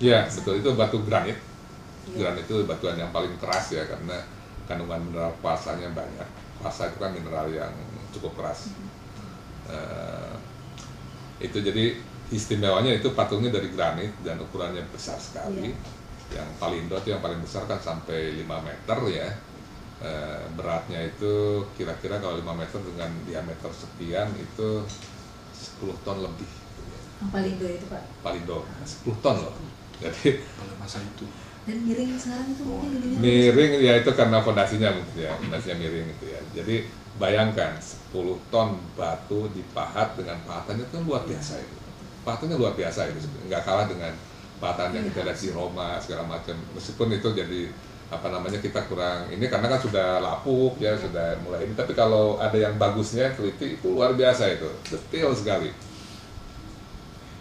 Iya, betul, itu batu granit. Granit itu batuan yang paling keras ya, karena kandungan mineral kuarsanya banyak. Kuarsa itu kan mineral yang cukup keras. Eh, itu jadi istimewanya itu patungnya dari granit dan ukurannya besar sekali. Yang Palindo itu yang paling besar kan sampai 5 meter ya. Beratnya itu kira-kira kalau 5 meter dengan diameter sekian itu 10 ton lebih. Palindo itu Pak? Palindo, 10 ton loh. Jadi pada masa itu. Dan miring sekarang itu mungkin ininya miring ya, itu karena fondasinya mungkin ya, fondasinya miring gitu ya. Jadi bayangkan 10 ton batu dipahat dengan pahatannya itu luar biasa itu. Pahatannya luar biasa itu, nggak kalah dengan pahatan yang kita lihat di Roma segala macam. Meskipun itu jadi apa namanya, kita kurang ini karena kan sudah lapuk ya, sudah mulai ini. Tapi kalau ada yang bagusnya teliti itu luar biasa itu, detail sekali.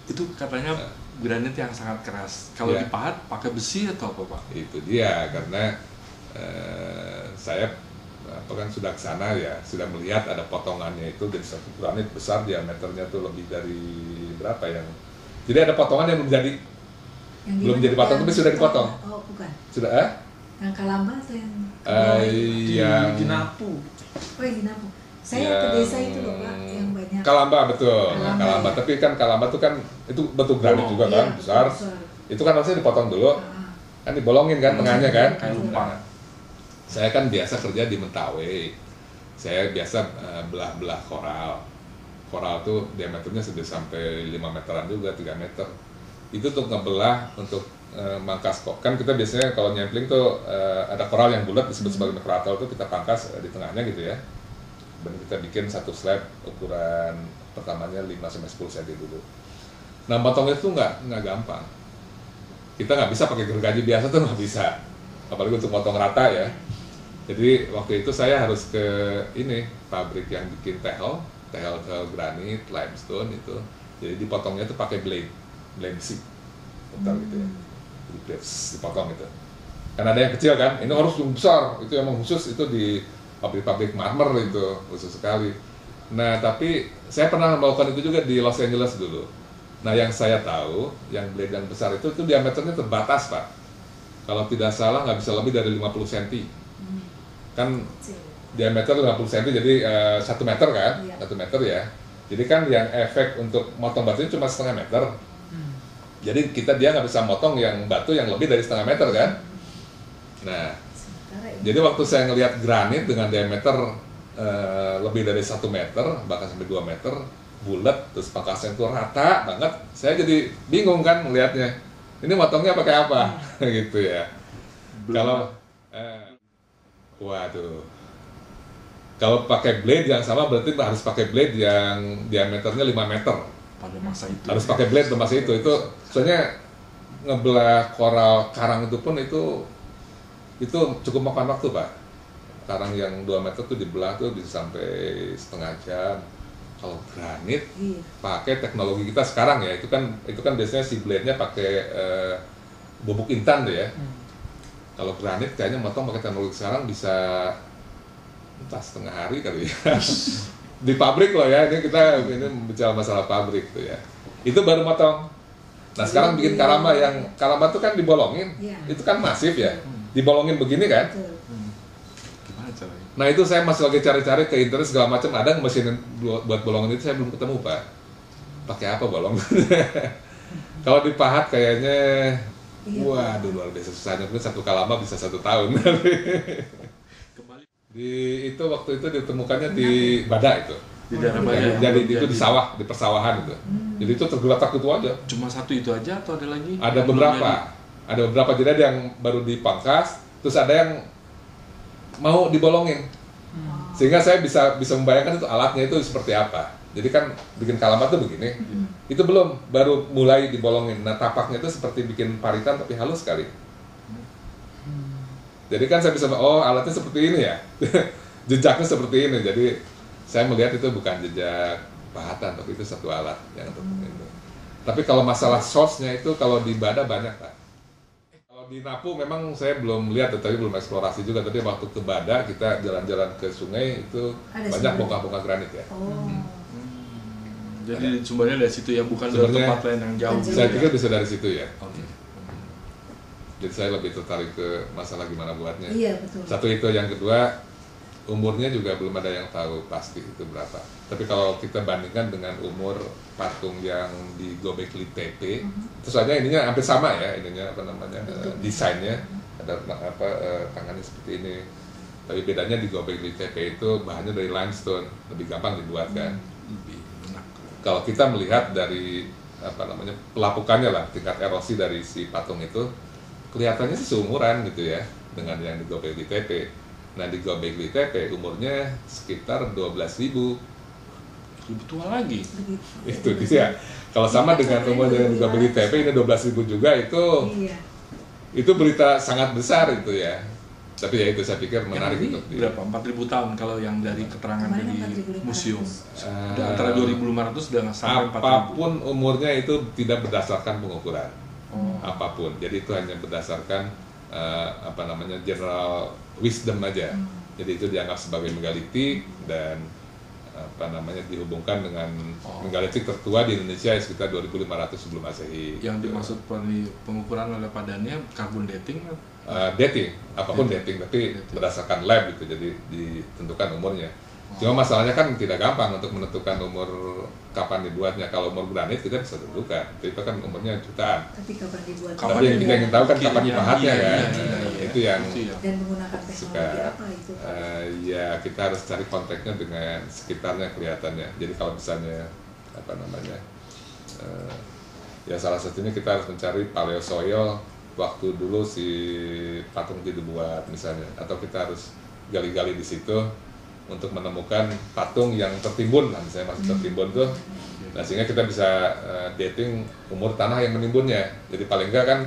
Itu katanya granit yang sangat keras. Kalau Ya. dipahat pakai besi atau apa Pak? Itu dia, karena saya kan sudah ke sana ya, sudah melihat ada potongannya itu dari satu granit besar, diameternya tuh lebih dari berapa yang. Jadi ada potongan yang belum jadi patung tapi sudah dipotong. Oh bukan. Sudah Yang Kalamba atau yang yang Di Napu. Oh yang di Napu. Saya ke desa itu loh Pak, yang banyak. Kalamba, betul. Kalamba, Kalamba. ya. Tapi kan Kalamba tuh kan itu batu granit juga kan, Iya, besar. Itu kan harusnya dipotong dulu, kan dibolongin kan tengahnya kan. Kayak lupa. Nah, saya kan biasa kerja di Mentawai. Saya biasa belah-belah koral. Koral tuh diameternya sudah sampai 5 meteran juga, 3 meter. Itu untuk ngebelah, untuk mangkas kok. Kan kita biasanya kalau nyempling tuh ada koral yang bulat disebut sebagai keratal, itu kita pangkas di tengahnya gitu ya. Dan kita bikin satu slab ukuran pertamanya 5-10 cm dulu. Nah, potongnya itu nggak gampang. Kita nggak bisa pakai gergaji biasa tuh, nggak bisa. Apalagi untuk potong rata ya. Jadi waktu itu saya harus ke ini, pabrik yang bikin tehel granit, limestone itu. Jadi dipotongnya tuh pakai blade besi, putar gitu ya. Jadi blade dipotong gitu. Kan ada yang kecil kan, ini harus yang besar. Itu emang khusus itu di pabrik-pabrik marmer itu, khusus sekali. Nah, tapi saya pernah melakukan itu juga di Los Angeles dulu. Nah, yang saya tahu, yang blade yang besar itu diameternya terbatas, Pak. Kalau tidak salah nggak bisa lebih dari 50 cm. Kan diameter 50 cm, jadi 1 meter kan? 1 meter ya. Jadi kan yang efek untuk motong batunya cuma setengah meter. Jadi dia nggak bisa motong yang batu yang lebih dari setengah meter kan? Nah, jadi waktu saya ngelihat granit dengan diameter lebih dari 1 meter, bahkan sampai 2 meter, bulat, terus pangkasnya itu rata banget, saya jadi bingung kan melihatnya. Ini motongnya pakai apa? Gitu ya. Kalau waduh. Kalau pakai blade yang sama berarti harus pakai blade yang diameternya 5 meter. Pada masa itu. Harus pakai blade pada masa itu. Soalnya ngebelah koral karang itu pun itu cukup makan waktu, Pak. Karang yang 2 meter tuh dibelah tuh bisa sampai setengah jam. Kalau granit pakai teknologi kita sekarang ya, itu kan biasanya si blade-nya pakai bubuk intan tuh ya. Kalau granit kayaknya motong pakai teknologi sekarang bisa entah setengah hari kali ya. Di pabrik loh ya, ini bicara masalah pabrik tuh ya. Itu baru motong. Nah, sekarang bikin Kalamba, yang Kalamba tuh kan dibolongin. Itu kan masif ya. Dibolongin begini kan. Gimana caranya? Nah, itu saya masih lagi cari-cari ke internet segala macam, ada mesin buat bolongan itu, saya belum ketemu, Pak. Pakai apa bolong? Kalau dipahat kayaknya waduh luar biasa susahnya, mungkin satu Kalamba bisa 1 tahun. Itu waktu itu ditemukannya di Bada itu. Di daerah Bada. Jadi itu di sawah, di persawahan itu. Jadi itu tergeletak itu aja. Cuma satu itu aja atau ada lagi? Ada beberapa. Jadi ada yang baru dipangkas, terus ada yang mau dibolongin. Sehingga saya bisa membayangkan itu alatnya itu seperti apa. Jadi kan bikin Kalamba tuh begini. Itu baru mulai dibolongin. Nah, tapaknya itu seperti bikin paritan tapi halus sekali. Jadi kan saya bisa, alatnya seperti ini ya. Jejaknya seperti ini. Jadi saya melihat itu bukan jejak pahatan, tapi itu satu alat yang untuk itu. Tapi kalau masalah source-nya itu kalau di Bada banyak, Pak. Kalau di Napu memang saya belum lihat, tapi belum eksplorasi juga. Tapi waktu ke Bada kita jalan-jalan ke sungai itu banyak bongkah-bongkah granit ya. Jadi sumbernya dari situ ya, bukan dari tempat lain yang jauh. Saya pikir bisa dari situ ya. Oke. Jadi saya lebih tertarik ke masalah gimana buatnya. Iya betul. Satu itu, yang kedua umurnya juga belum ada yang tahu pasti itu berapa. Tapi kalau kita bandingkan dengan umur patung yang di Göbekli Tepe, itu saja ininya hampir sama ya, ininya apa namanya desainnya, ada tangannya seperti ini. Tapi bedanya di Göbekli Tepe itu bahannya dari limestone, lebih gampang dibuat kan. Lebih enak. Kalau kita melihat dari apa namanya pelapukannya lah, tingkat erosi dari si patung itu kelihatannya sih seumuran gitu ya dengan yang di Göbekli Tepe. Nah di Göbekli Tepe umurnya sekitar 12.000. Lebih tua lagi. Itu dia. Kalau sama dengan umur yang di Göbekli Tepe ini 12.000 juga, Iya. itu berita sangat besar itu ya. Tapi ya itu saya pikir menarik Yang ini untuk berapa? 4.000 tahun kalau yang dari keterangan Kemarin dari 4.500. museum. Udah antara 2.500 udah sampai 4.000. apapun umurnya itu tidak berdasarkan pengukuran. Oh. Apapun. Jadi itu hanya berdasarkan apa namanya general wisdom aja. Jadi itu dianggap sebagai megalitik dan apa namanya dihubungkan dengan megalitik tertua di Indonesia sekitar 2.500 sebelum Masehi. Yang dimaksud pengukuran oleh Padania carbon dating kan? Dating, apapun dating, tapi berdasarkan lab gitu, jadi ditentukan umurnya. Cuma masalahnya kan tidak gampang untuk menentukan umur kapan dibuatnya. Kalau umur granit kita bisa tentukan, tapi itu kan umurnya jutaan. Tapi kapan dibuat? Tapi yang kita ingin tahu kan kapan pahatnya kan. Itu yang Dan menggunakan teknologi apa itu? ya kita harus cari konteksnya dengan sekitarnya kelihatannya. Jadi kalau misalnya apa namanya ya salah satunya kita harus mencari paleosoil waktu dulu si patung itu dibuat misalnya, atau kita harus gali-gali di situ untuk menemukan patung yang tertimbun lah, misalnya masih tertimbun tuh. Nah sehingga kita bisa dating umur tanah yang menimbunnya. Jadi paling enggak kan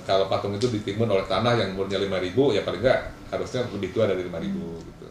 kalau patung itu ditimbun oleh tanah yang umurnya 5.000, ya paling enggak harusnya lebih tua dari 5.000 gitu.